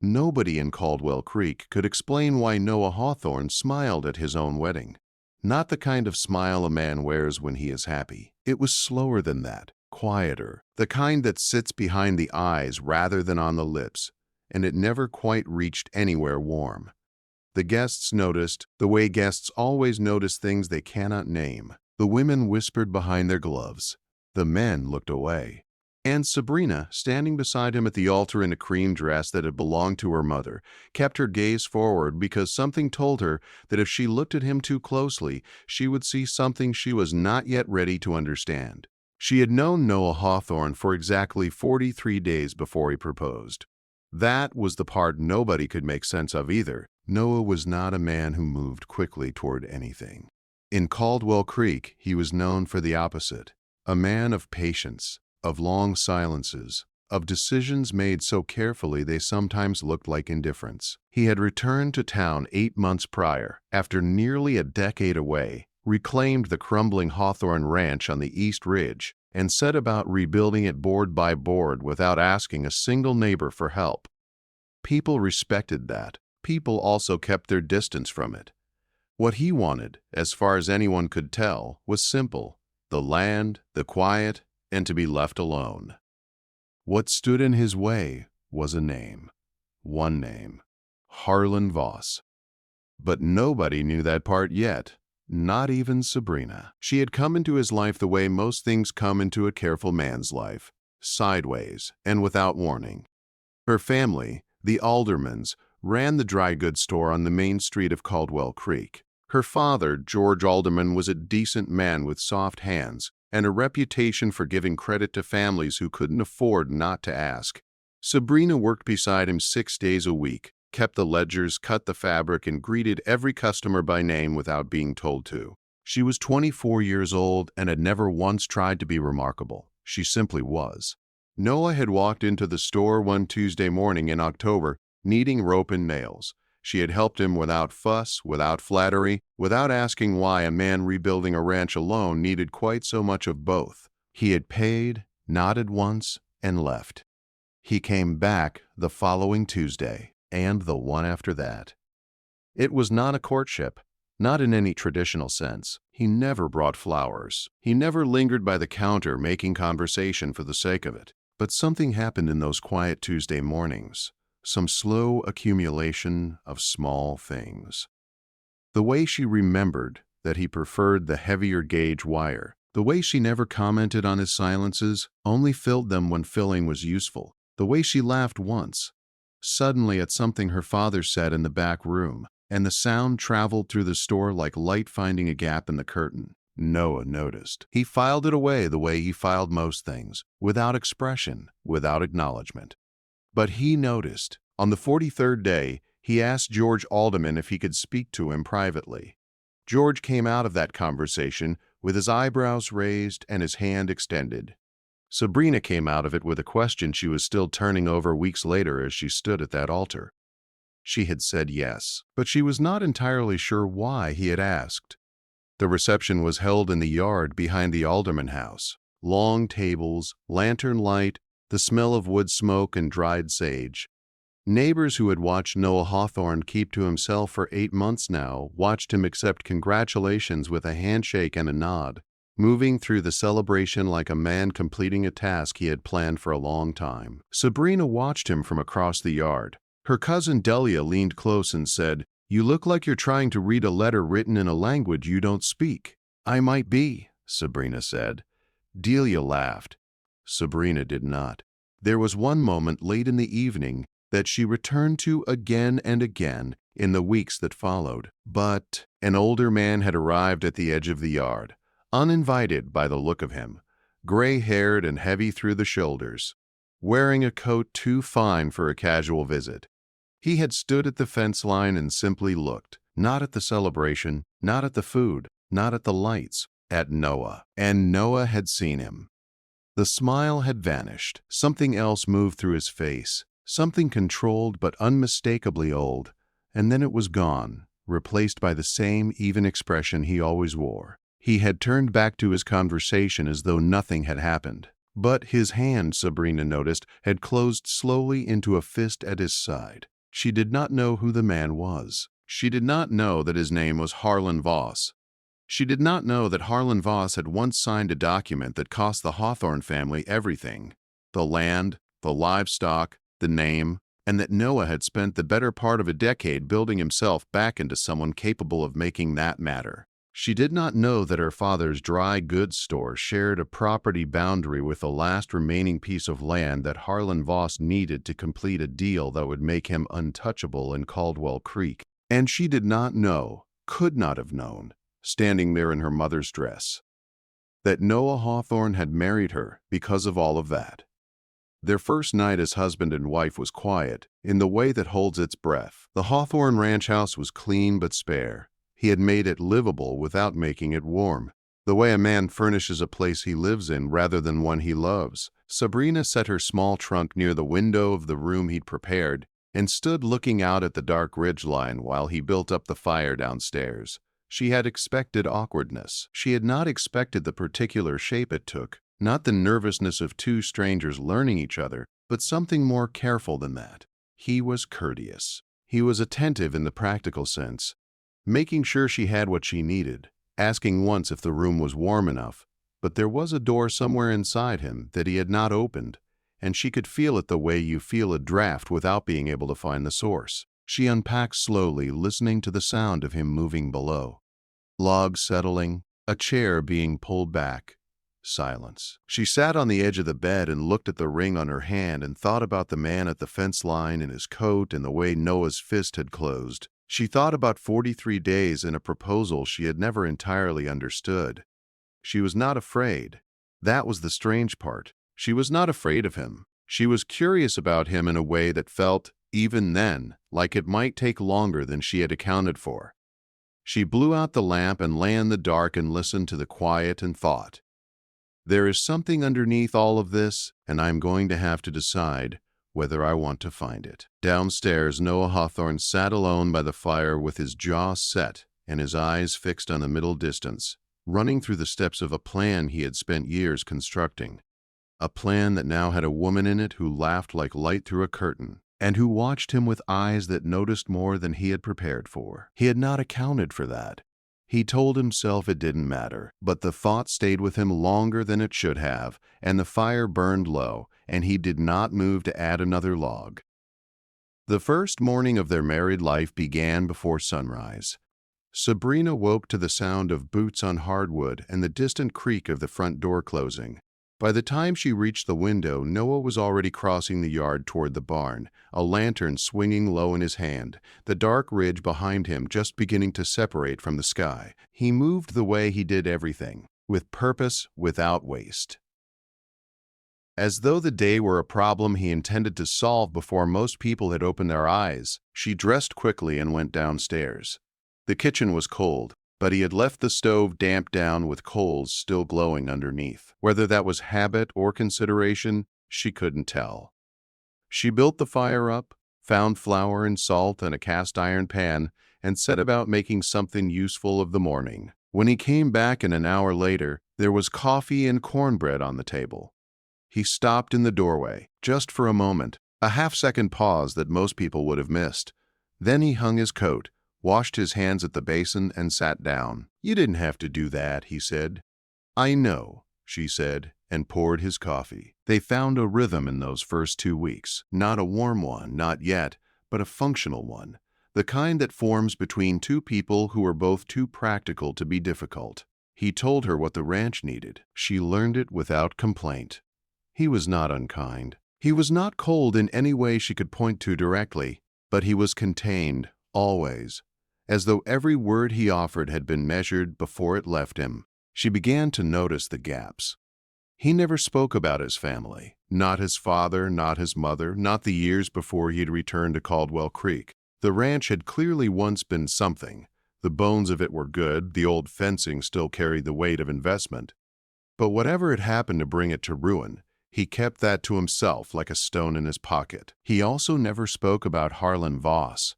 Nobody in Caldwell Creek could explain why Noah Hawthorne smiled at his own wedding. Not the kind of smile a man wears when he is happy. It was slower than that, quieter, the kind that sits behind the eyes rather than on the lips, and it never quite reached anywhere warm. The guests noticed, the way guests always notice things they cannot name. The women whispered behind their gloves. The men looked away. And Sabrina, standing beside him at the altar in a cream dress that had belonged to her mother, kept her gaze forward because something told her that if she looked at him too closely, she would see something she was not yet ready to understand. She had known Noah Hawthorne for exactly 43 days before he proposed. That was the part nobody could make sense of either. Noah was not a man who moved quickly toward anything. In Caldwell Creek, he was known for the opposite, a man of patience, of long silences, of decisions made so carefully they sometimes looked like indifference. He had returned to town 8 months prior, after nearly a decade away, reclaimed the crumbling Hawthorne Ranch on the East Ridge, and set about rebuilding it board by board without asking a single neighbor for help. People respected that. People also kept their distance from it. What he wanted, as far as anyone could tell, was simple: the land, the quiet, and to be left alone. What stood in his way was a name. One name: Harlan Voss. But nobody knew that part yet, not even Sabrina. She had come into his life the way most things come into a careful man's life, sideways and without warning. Her family, the Aldermans, ran the dry goods store on the main street of Caldwell Creek. Her father, George Alderman, was a decent man with soft hands and a reputation for giving credit to families who couldn't afford not to ask. Sabrina worked beside him 6 days a week, kept the ledgers, cut the fabric, and greeted every customer by name without being told to. She was 24 years old and had never once tried to be remarkable. She simply was. Noah had walked into the store one Tuesday morning in October, needing rope and nails. She had helped him without fuss, without flattery, without asking why a man rebuilding a ranch alone needed quite so much of both. He had paid, nodded once, and left. He came back the following Tuesday, and the one after that. It was not a courtship, not in any traditional sense. He never brought flowers. He never lingered by the counter making conversation for the sake of it. But something happened in those quiet Tuesday mornings. Some slow accumulation of small things. The way she remembered that he preferred the heavier gauge wire, the way she never commented on his silences, only filled them when filling was useful, the way she laughed once, suddenly at something her father said in the back room, and the sound traveled through the store like light finding a gap in the curtain. Noah noticed. He filed it away the way he filed most things, without expression, without acknowledgement. But he noticed. On the 43rd day, he asked George Alderman if he could speak to him privately. George came out of that conversation with his eyebrows raised and his hand extended. Sabrina came out of it with a question she was still turning over weeks later as she stood at that altar. She had said yes, but she was not entirely sure why he had asked. The reception was held in the yard behind the Alderman house. Long tables, lantern light, the smell of wood smoke and dried sage. Neighbors who had watched Noah Hawthorne keep to himself for 8 months now watched him accept congratulations with a handshake and a nod, moving through the celebration like a man completing a task he had planned for a long time. Sabrina watched him from across the yard. Her cousin Delia leaned close and said, "You look like you're trying to read a letter written in a language you don't speak." "I might be," Sabrina said. Delia laughed. Sabrina did not. There was one moment late in the evening that she returned to again and again in the weeks that followed. But an older man had arrived at the edge of the yard, uninvited by the look of him, gray-haired and heavy through the shoulders, wearing a coat too fine for a casual visit. He had stood at the fence line and simply looked, not at the celebration, not at the food, not at the lights, at Noah. And Noah had seen him. The smile had vanished. Something else moved through his face, something controlled but unmistakably old, and then it was gone, replaced by the same even expression he always wore. He had turned back to his conversation as though nothing had happened. But his hand, Sabrina noticed, had closed slowly into a fist at his side. She did not know who the man was. She did not know that his name was Harlan Voss. She did not know that Harlan Voss had once signed a document that cost the Hawthorne family everything: the land, the livestock, the name, and that Noah had spent the better part of a decade building himself back into someone capable of making that matter. She did not know that her father's dry goods store shared a property boundary with the last remaining piece of land that Harlan Voss needed to complete a deal that would make him untouchable in Caldwell Creek. And she did not know, could not have known, standing there in her mother's dress, that Noah Hawthorne had married her because of all of that. Their first night as husband and wife was quiet, in the way that holds its breath. The Hawthorne ranch house was clean but spare. He had made it livable without making it warm, the way a man furnishes a place he lives in rather than one he loves. Sabrina set her small trunk near the window of the room he'd prepared and stood looking out at the dark ridgeline while he built up the fire downstairs. She had expected awkwardness. She had not expected the particular shape it took, not the nervousness of two strangers learning each other, but something more careful than that. He was courteous. He was attentive in the practical sense, making sure she had what she needed, asking once if the room was warm enough, but there was a door somewhere inside him that he had not opened, and she could feel it the way you feel a draft without being able to find the source. She unpacked slowly, listening to the sound of him moving below. Logs settling, a chair being pulled back. Silence. She sat on the edge of the bed and looked at the ring on her hand and thought about the man at the fence line in his coat and the way Noah's fist had closed. She thought about 43 days and a proposal she had never entirely understood. She was not afraid. That was the strange part. She was not afraid of him. She was curious about him in a way that felt, even then, like it might take longer than she had accounted for. She blew out the lamp and lay in the dark and listened to the quiet and thought, there is something underneath all of this, and I'm going to have to decide whether I want to find it. Downstairs, Noah Hawthorne sat alone by the fire with his jaw set and his eyes fixed on the middle distance, running through the steps of a plan he had spent years constructing. A plan that now had a woman in it who laughed like light through a curtain, and who watched him with eyes that noticed more than he had prepared for. He had not accounted for that. He told himself it didn't matter, but the thought stayed with him longer than it should have, and the fire burned low, and he did not move to add another log. The first morning of their married life began before sunrise. Sabrina woke to the sound of boots on hardwood and the distant creak of the front door closing. By the time she reached the window, Noah was already crossing the yard toward the barn, a lantern swinging low in his hand, the dark ridge behind him just beginning to separate from the sky. He moved the way he did everything, with purpose, without waste. As though the day were a problem he intended to solve before most people had opened their eyes, she dressed quickly and went downstairs. The kitchen was cold, but he had left the stove damped down with coals still glowing underneath. Whether that was habit or consideration, she couldn't tell. She built the fire up, found flour and salt in a cast-iron pan, and set about making something useful of the morning. When he came back an hour later, there was coffee and cornbread on the table. He stopped in the doorway, just for a moment, a half-second pause that most people would have missed. Then he hung his coat, washed his hands at the basin, and sat down. "You didn't have to do that," he said. "I know," she said, and poured his coffee. They found a rhythm in those first 2 weeks. Not a warm one, not yet, but a functional one. The kind that forms between two people who are both too practical to be difficult. He told her what the ranch needed. She learned it without complaint. He was not unkind. He was not cold in any way she could point to directly, but he was contained, always, as though every word he offered had been measured before it left him. She began to notice the gaps. He never spoke about his family, not his father, not his mother, not the years before he had returned to Caldwell Creek. The ranch had clearly once been something. The bones of it were good, the old fencing still carried the weight of investment. But whatever had happened to bring it to ruin, he kept that to himself like a stone in his pocket. He also never spoke about Harlan Voss.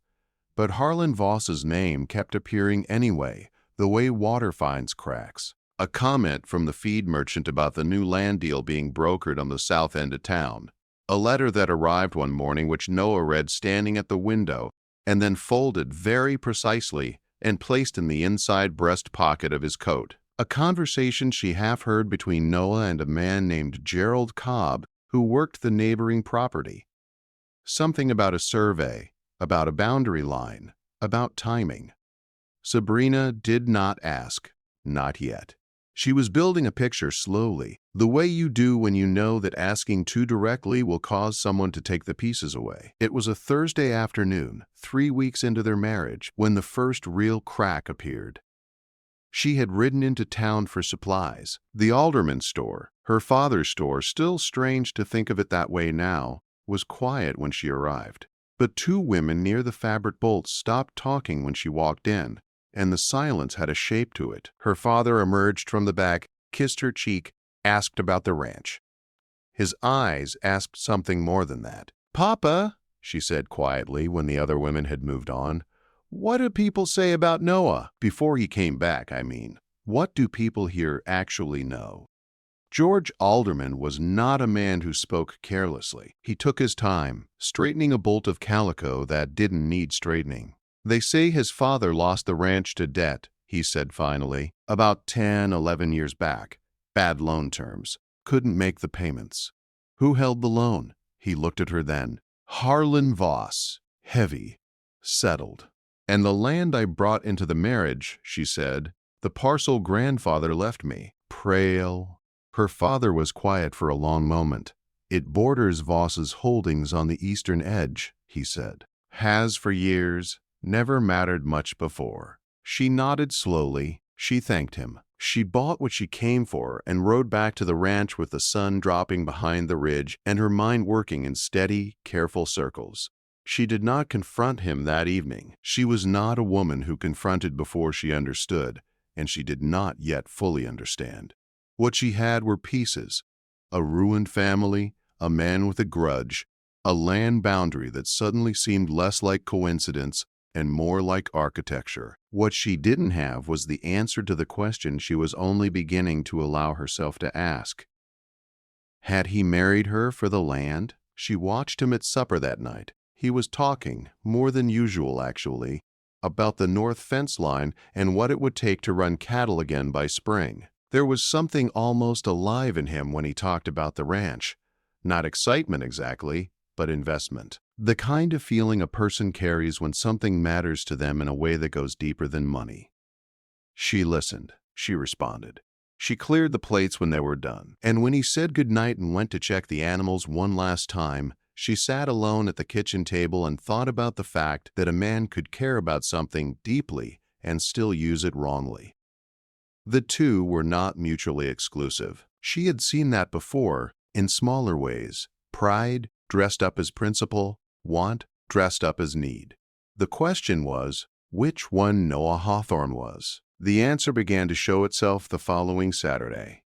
But Harlan Voss's name kept appearing anyway, the way water finds cracks. A comment from the feed merchant about the new land deal being brokered on the south end of town. A letter that arrived one morning which Noah read standing at the window and then folded very precisely and placed in the inside breast pocket of his coat. A conversation she half heard between Noah and a man named Gerald Cobb who worked the neighboring property. Something about a survey, about a boundary line, about timing. Sabrina did not ask, not yet. She was building a picture slowly, the way you do when you know that asking too directly will cause someone to take the pieces away. It was a Thursday afternoon, 3 weeks into their marriage, when the first real crack appeared. She had ridden into town for supplies. The Alderman store, her father's store, still strange to think of it that way now, was quiet when she arrived. But 2 women near the fabric bolts stopped talking when she walked in, and the silence had a shape to it. Her father emerged from the back, kissed her cheek, asked about the ranch. His eyes asked something more than that. "Papa," she said quietly when the other women had moved on, "what do people say about Noah? Before he came back, I mean. What do people here actually know?" George Alderman was not a man who spoke carelessly. He took his time, straightening a bolt of calico that didn't need straightening. "They say his father lost the ranch to debt," he said finally, "about 10, 11 years back. Bad loan terms. Couldn't make the payments." "Who held the loan?" He looked at her then. "Harlan Voss. Heavy. Settled. And the land I brought into the marriage," she said, "the parcel grandfather left me. Frail." Her father was quiet for a long moment. "It borders Voss's holdings on the eastern edge," he said. "Has for years. Never mattered much before." She nodded slowly. She thanked him. She bought what she came for and rode back to the ranch with the sun dropping behind the ridge and her mind working in steady, careful circles. She did not confront him that evening. She was not a woman who confronted before she understood, and she did not yet fully understand. What she had were pieces: a ruined family, a man with a grudge, a land boundary that suddenly seemed less like coincidence and more like architecture. What she didn't have was the answer to the question she was only beginning to allow herself to ask. Had he married her for the land? She watched him at supper that night. He was talking, more than usual actually, about the north fence line and what it would take to run cattle again by spring. There was something almost alive in him when he talked about the ranch. Not excitement exactly, but investment. The kind of feeling a person carries when something matters to them in a way that goes deeper than money. She listened. She responded. She cleared the plates when they were done. And when he said goodnight and went to check the animals one last time, she sat alone at the kitchen table and thought about the fact that a man could care about something deeply and still use it wrongly. The two were not mutually exclusive. She had seen that before, in smaller ways. Pride dressed up as principle, want dressed up as need. The question was, which one Noah Hawthorne was? The answer began to show itself the following Saturday.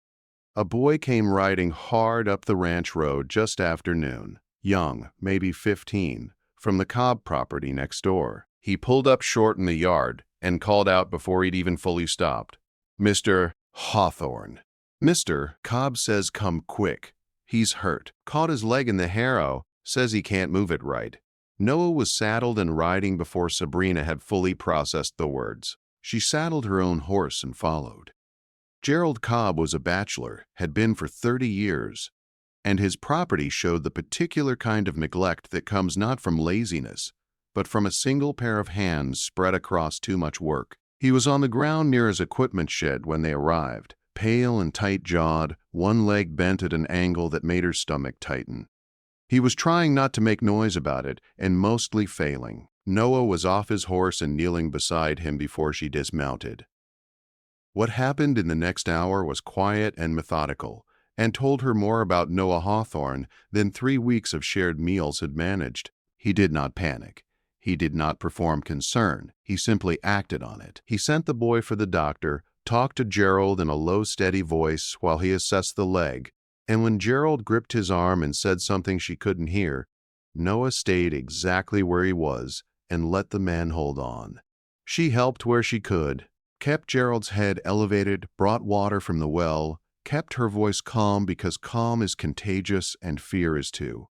A boy came riding hard up the ranch road just after noon, young, maybe 15, from the Cobb property next door. He pulled up short in the yard and called out before he'd even fully stopped, "Mr. Hawthorne." "Mr. Cobb says come quick. He's hurt. Caught his leg in the harrow. Says he can't move it right." Noah was saddled and riding before Sabrina had fully processed the words. She saddled her own horse and followed. Gerald Cobb was a bachelor, had been for 30 years, and his property showed the particular kind of neglect that comes not from laziness, but from a single pair of hands spread across too much work. He was on the ground near his equipment shed when they arrived, pale and tight-jawed, one leg bent at an angle that made her stomach tighten. He was trying not to make noise about it, and mostly failing. Noah was off his horse and kneeling beside him before she dismounted. What happened in the next hour was quiet and methodical, and told her more about Noah Hawthorne than 3 weeks of shared meals had managed. He did not panic. He did not perform concern. He simply acted on it. He sent the boy for the doctor, talked to Gerald in a low, steady voice while he assessed the leg, and when Gerald gripped his arm and said something she couldn't hear, Noah stayed exactly where he was and let the man hold on. She helped where she could, kept Gerald's head elevated, brought water from the well, kept her voice calm because calm is contagious and fear is too.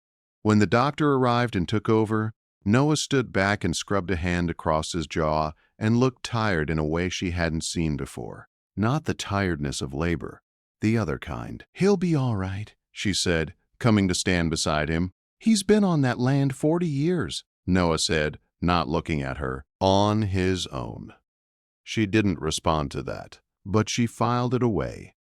When the doctor arrived and took over, Noah stood back and scrubbed a hand across his jaw and looked tired in a way she hadn't seen before. Not the tiredness of labor, the other kind. "He'll be all right," she said, coming to stand beside him. "He's been on that land 40 years, Noah said, not looking at her. "On his own." She didn't respond to that, but she filed it away.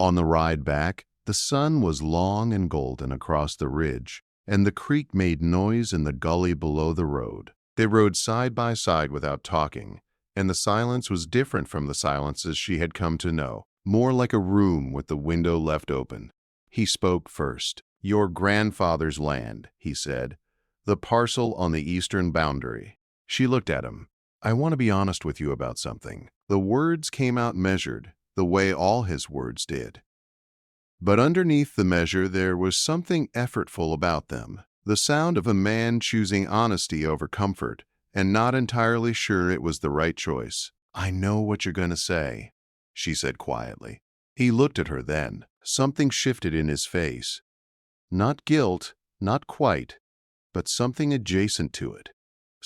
On the ride back, the sun was long and golden across the ridge, and the creek made noise in the gully below the road. They rode side by side without talking, and the silence was different from the silences she had come to know, more like a room with the window left open. He spoke first. "Your grandfather's land," he said, "the parcel on the eastern boundary." She looked at him. "I want to be honest with you about something." The words came out measured, the way all his words did. But underneath the measure there was something effortful about them, the sound of a man choosing honesty over comfort, and not entirely sure it was the right choice. "I know what you're going to say," she said quietly. He looked at her then. Something shifted in his face. Not guilt, not quite, but something adjacent to it.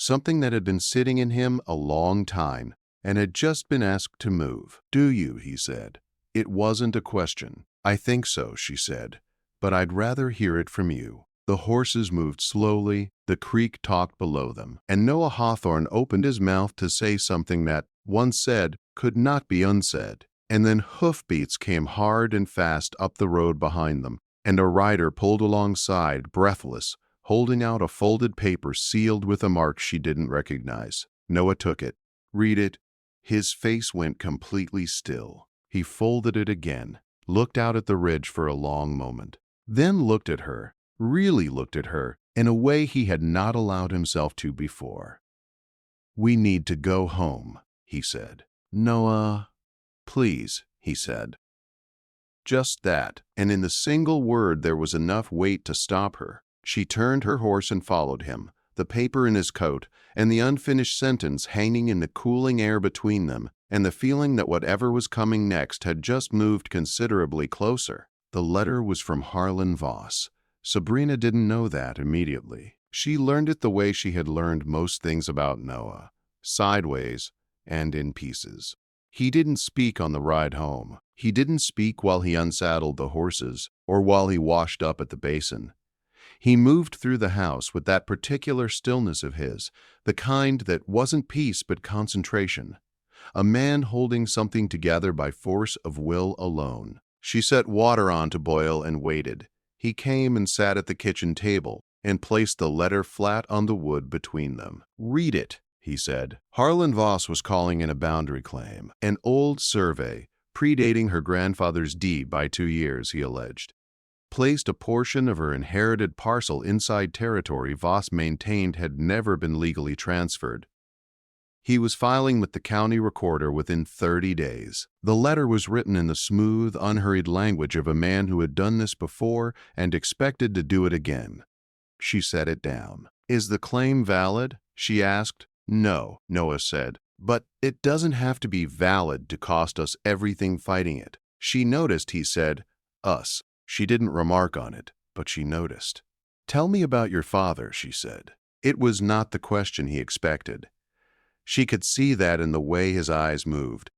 Something that had been sitting in him a long time and had just been asked to move. "Do you?" he said. It wasn't a question. "I think so," she said, "but I'd rather hear it from you." The horses moved slowly, the creek talked below them, and Noah Hawthorne opened his mouth to say something that, once said, could not be unsaid. And then hoofbeats came hard and fast up the road behind them, and a rider pulled alongside, breathless, holding out a folded paper sealed with a mark she didn't recognize. Noah took it. "Read it." His face went completely still. He folded it again, looked out at the ridge for a long moment, then looked at her, really looked at her, in a way he had not allowed himself to before. "We need to go home," he said. "Noah, please," he said. Just that, and in the single word there was enough weight to stop her. She turned her horse and followed him, the paper in his coat, and the unfinished sentence hanging in the cooling air between them, and the feeling that whatever was coming next had just moved considerably closer. The letter was from Harlan Voss. Sabrina didn't know that immediately. She learned it the way she had learned most things about Noah, sideways and in pieces. He didn't speak on the ride home. He didn't speak while he unsaddled the horses or while he washed up at the basin. He moved through the house with that particular stillness of his, the kind that wasn't peace but concentration. A man holding something together by force of will alone. She set water on to boil and waited. He came and sat at the kitchen table and placed the letter flat on the wood between them. "Read it," he said. Harlan Voss was calling in a boundary claim, an old survey, predating her grandfather's deed by 2 years, he alleged. Placed a portion of her inherited parcel inside territory Voss maintained had never been legally transferred. He was filing with the county recorder within 30 days. The letter was written in the smooth, unhurried language of a man who had done this before and expected to do it again. She set it down. "Is the claim valid?" she asked. "No," Noah said. "But it doesn't have to be valid to cost us everything fighting it." She noticed he said, "us." She didn't remark on it, but she noticed. "Tell me about your father," she said. It was not the question he expected. She could see that in the way his eyes moved.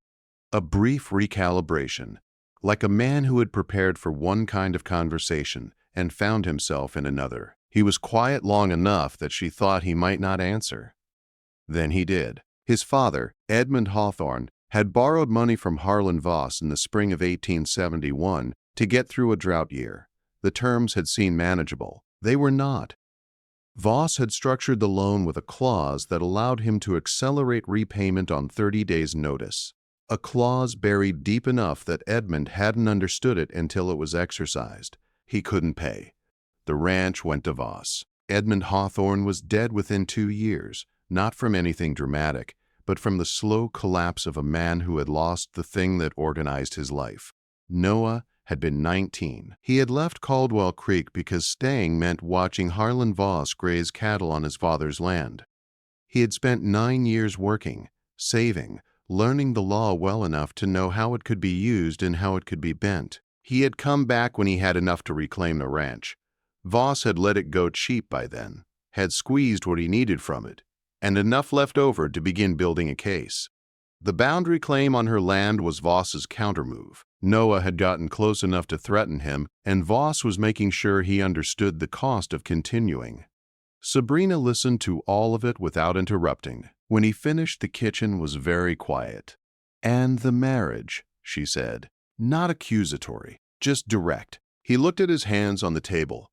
A brief recalibration, like a man who had prepared for one kind of conversation and found himself in another. He was quiet long enough that she thought he might not answer. Then he did. His father, Edmund Hawthorne, had borrowed money from Harlan Voss in the spring of 1871 to get through a drought year. The terms had seemed manageable. They were not. Voss had structured the loan with a clause that allowed him to accelerate repayment on 30 days' notice. A clause buried deep enough that Edmund hadn't understood it until it was exercised. He couldn't pay. The ranch went to Voss. Edmund Hawthorne was dead within 2 years, not from anything dramatic, but from the slow collapse of a man who had lost the thing that organized his life. Noah had been 19. He had left Caldwell Creek because staying meant watching Harlan Voss graze cattle on his father's land. He had spent 9 years working, saving, learning the law well enough to know how it could be used and how it could be bent. He had come back when he had enough to reclaim the ranch. Voss had let it go cheap by then, had squeezed what he needed from it, and enough left over to begin building a case. The boundary claim on her land was Voss's countermove. Noah had gotten close enough to threaten him, and Voss was making sure he understood the cost of continuing. Sabrina listened to all of it without interrupting. When he finished, the kitchen was very quiet. "And the marriage," she said. Not accusatory, just direct. He looked at his hands on the table.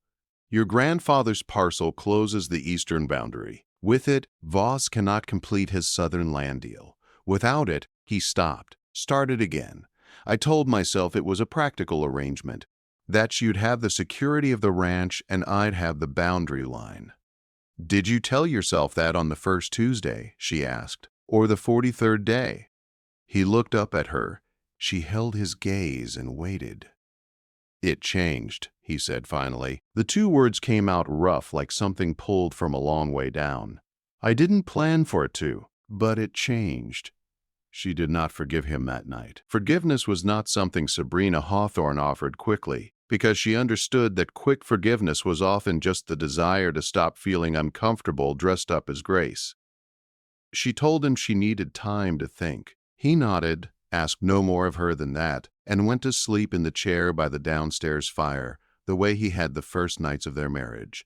"Your grandfather's parcel closes the eastern boundary. With it, Voss cannot complete his southern land deal. Without it," he stopped, started again. "I told myself it was a practical arrangement, that you'd have the security of the ranch and I'd have the boundary line." "Did you tell yourself that on the first Tuesday?" she asked. "Or the 43rd day?" He looked up at her. She held his gaze and waited. "It changed," he said finally. The two words came out rough, like something pulled from a long way down. "I didn't plan for it to, but it changed." She did not forgive him that night. Forgiveness was not something Sabrina Hawthorne offered quickly, because she understood that quick forgiveness was often just the desire to stop feeling uncomfortable dressed up as grace. She told him she needed time to think. He nodded, asked no more of her than that, and went to sleep in the chair by the downstairs fire, the way he had the first nights of their marriage.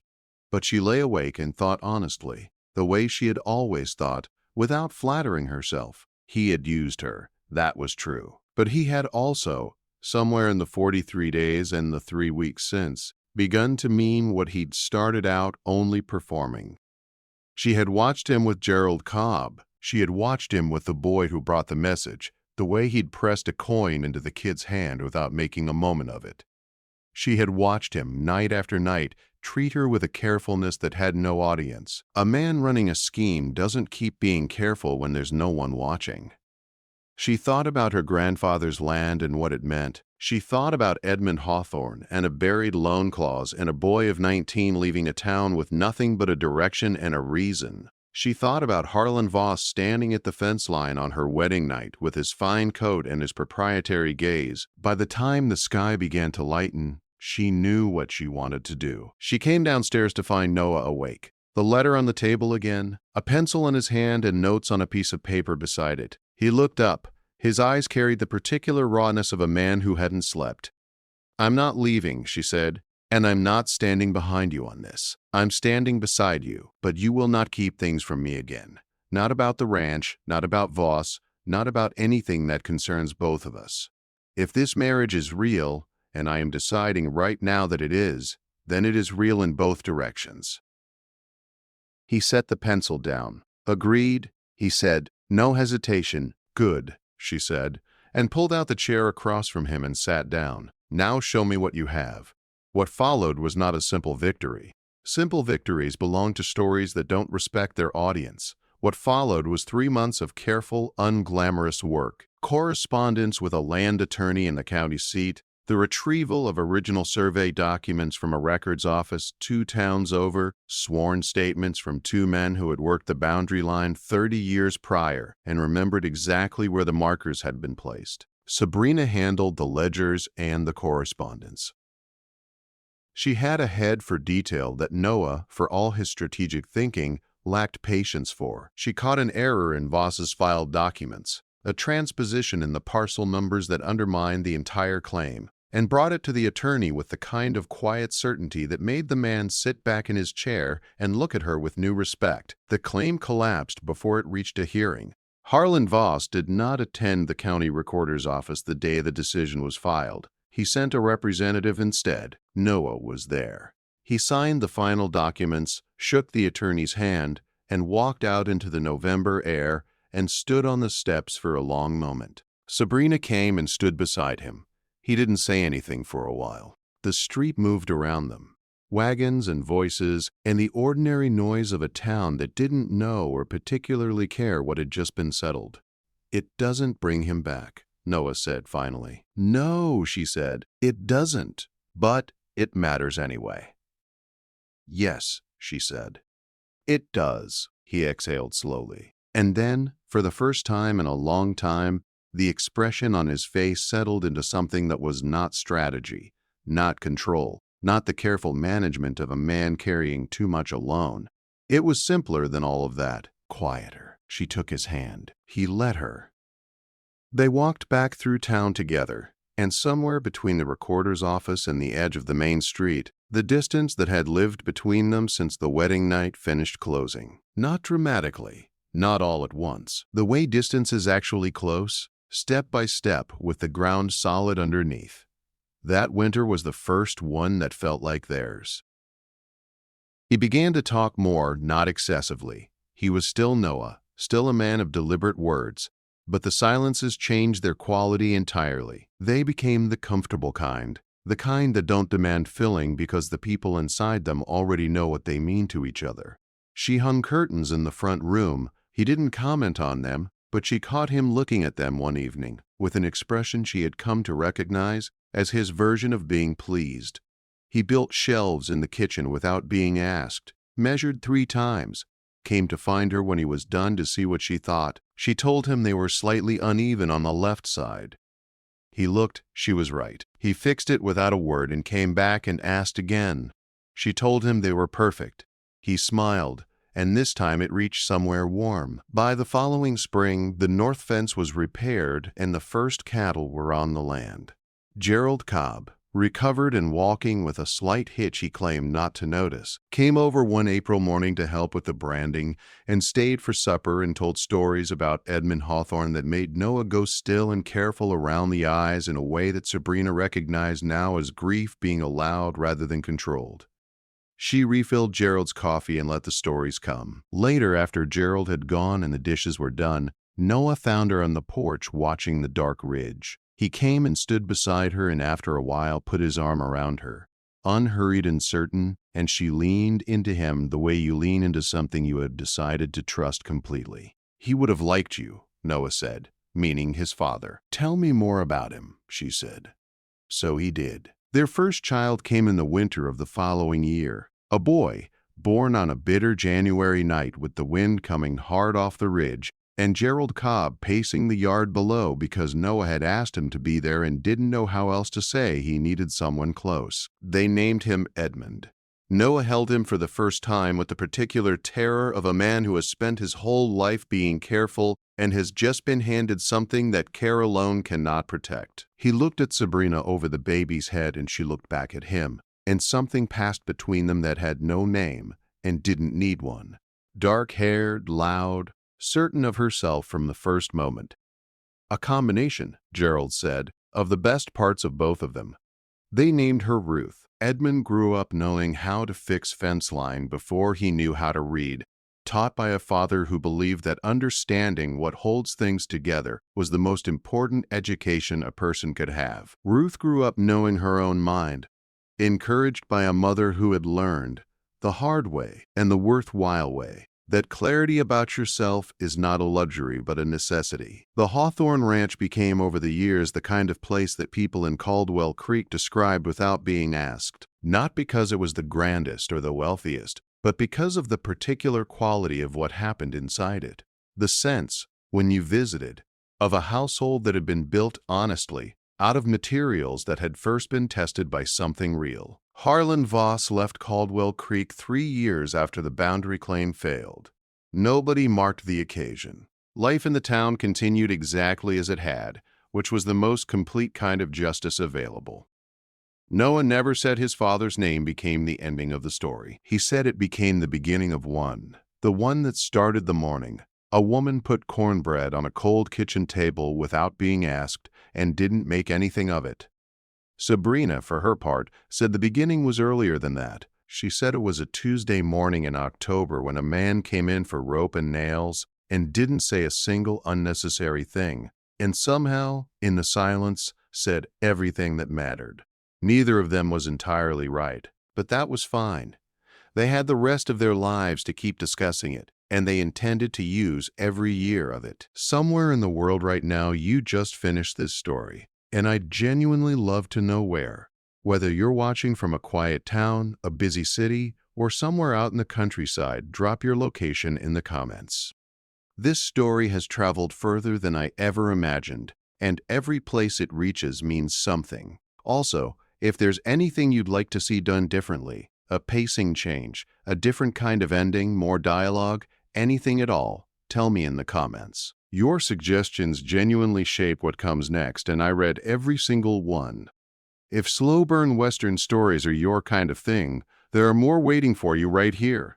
But she lay awake and thought honestly, the way she had always thought, without flattering herself. He had used her, that was true. But he had also, somewhere in the 43 days and the 3 weeks since, begun to mean what he'd started out only performing. She had watched him with Gerald Cobb. She had watched him with the boy who brought the message, the way he'd pressed a coin into the kid's hand without making a moment of it. She had watched him, night after night, treat her with a carefulness that had no audience. A man running a scheme doesn't keep being careful when there's no one watching. She thought about her grandfather's land and what it meant. She thought about Edmund Hawthorne and a buried loan clause and a boy of 19 leaving a town with nothing but a direction and a reason. She thought about Harlan Voss standing at the fence line on her wedding night with his fine coat and his proprietary gaze. By the time the sky began to lighten, she knew what she wanted to do. She came downstairs to find Noah awake. The letter on the table again, a pencil in his hand and notes on a piece of paper beside it. He looked up. His eyes carried the particular rawness of a man who hadn't slept. "I'm not leaving," she said, "and I'm not standing behind you on this. I'm standing beside you, but you will not keep things from me again. Not about the ranch, not about Voss, not about anything that concerns both of us. If this marriage is real, and I am deciding right now that it is, then it is real in both directions." He set the pencil down. "Agreed," he said. "No hesitation." "Good," she said, and pulled out the chair across from him and sat down. "Now show me what you have." What followed was not a simple victory. Simple victories belong to stories that don't respect their audience. What followed was 3 months of careful, unglamorous work. Correspondence with a land attorney in the county seat, the retrieval of original survey documents from a records office 2 towns over, sworn statements from 2 men who had worked the boundary line 30 years prior and remembered exactly where the markers had been placed. Sabrina handled the ledgers and the correspondence. She had a head for detail that Noah, for all his strategic thinking, lacked patience for. She caught an error in Voss's filed documents, a transposition in the parcel numbers that undermined the entire claim, and brought it to the attorney with the kind of quiet certainty that made the man sit back in his chair and look at her with new respect. The claim collapsed before it reached a hearing. Harlan Voss did not attend the county recorder's office the day the decision was filed. He sent a representative instead. Noah was there. He signed the final documents, shook the attorney's hand, and walked out into the November air and stood on the steps for a long moment. Sabrina came and stood beside him. He didn't say anything for a while. The street moved around them. Wagons and voices, and the ordinary noise of a town that didn't know or particularly care what had just been settled. "It doesn't bring him back," Noah said finally. "No," she said, "it doesn't. But it matters anyway." "Yes," she said. "It does," he exhaled slowly. And then, for the first time in a long time, the expression on his face settled into something that was not strategy, not control, not the careful management of a man carrying too much alone. It was simpler than all of that, quieter. She took his hand. He let her. They walked back through town together, and somewhere between the recorder's office and the edge of the main street, the distance that had lived between them since the wedding night finished closing. Not dramatically, not all at once. The way distance is actually close, step by step with the ground solid underneath. That winter was the first one that felt like theirs. He began to talk more, not excessively. He was still Noah, still a man of deliberate words, but the silences changed their quality entirely. They became the comfortable kind, the kind that don't demand filling because the people inside them already know what they mean to each other. She hung curtains in the front room. He didn't comment on them, but she caught him looking at them one evening with an expression she had come to recognize as his version of being pleased. He built shelves in the kitchen without being asked, measured 3 times, came to find her when he was done to see what she thought. She told him they were slightly uneven on the left side. He looked, she was right. He fixed it without a word and came back and asked again. She told him they were perfect. He smiled, and this time it reached somewhere warm. By the following spring, the north fence was repaired and the first cattle were on the land. Gerald Cobb, recovered and walking with a slight hitch he claimed not to notice, came over one April morning to help with the branding and stayed for supper and told stories about Edmund Hawthorne that made Noah go still and careful around the eyes in a way that Sabrina recognized now as grief being allowed rather than controlled. She refilled Gerald's coffee and let the stories come. Later, after Gerald had gone and the dishes were done, Noah found her on the porch watching the dark ridge. He came and stood beside her and after a while put his arm around her, unhurried and certain, and she leaned into him the way you lean into something you have decided to trust completely. He would have liked you, Noah said, meaning his father. Tell me more about him, she said. So he did. Their first child came in the winter of the following year, a boy, born on a bitter January night with the wind coming hard off the ridge, and Gerald Cobb pacing the yard below because Noah had asked him to be there and didn't know how else to say he needed someone close. They named him Edmund. Noah held him for the first time with the particular terror of a man who has spent his whole life being careful and has just been handed something that care alone cannot protect. He looked at Sabrina over the baby's head and she looked back at him, and something passed between them that had no name and didn't need one. Dark-haired, loud, certain of herself from the first moment. A combination, Gerald said, of the best parts of both of them. They named her Ruth. Edmund grew up knowing how to fix fence line before he knew how to read, taught by a father who believed that understanding what holds things together was the most important education a person could have. Ruth grew up knowing her own mind, encouraged by a mother who had learned, the hard way and the worthwhile way, that clarity about yourself is not a luxury but a necessity. The Hawthorne Ranch became over the years the kind of place that people in Caldwell Creek described without being asked, not because it was the grandest or the wealthiest, but because of the particular quality of what happened inside it. The sense, when you visited, of a household that had been built honestly, out of materials that had first been tested by something real. Harlan Voss left Caldwell Creek 3 years after the boundary claim failed. Nobody marked the occasion. Life in the town continued exactly as it had, which was the most complete kind of justice available. Noah never said his father's name became the ending of the story. He said it became the beginning of one, the one that started the morning. A woman put cornbread on a cold kitchen table without being asked and didn't make anything of it. Sabrina, for her part, said the beginning was earlier than that. She said it was a Tuesday morning in October when a man came in for rope and nails and didn't say a single unnecessary thing, and somehow, in the silence, said everything that mattered. Neither of them was entirely right, but that was fine. They had the rest of their lives to keep discussing it, and they intended to use every year of it. Somewhere in the world right now, you just finished this story, and I'd genuinely love to know where. Whether you're watching from a quiet town, a busy city, or somewhere out in the countryside, drop your location in the comments. This story has traveled further than I ever imagined, and every place it reaches means something. Also, if there's anything you'd like to see done differently, a pacing change, a different kind of ending, more dialogue, anything at all, tell me in the comments. Your suggestions genuinely shape what comes next, and I read every single one. If slow burn Western stories are your kind of thing, there are more waiting for you right here.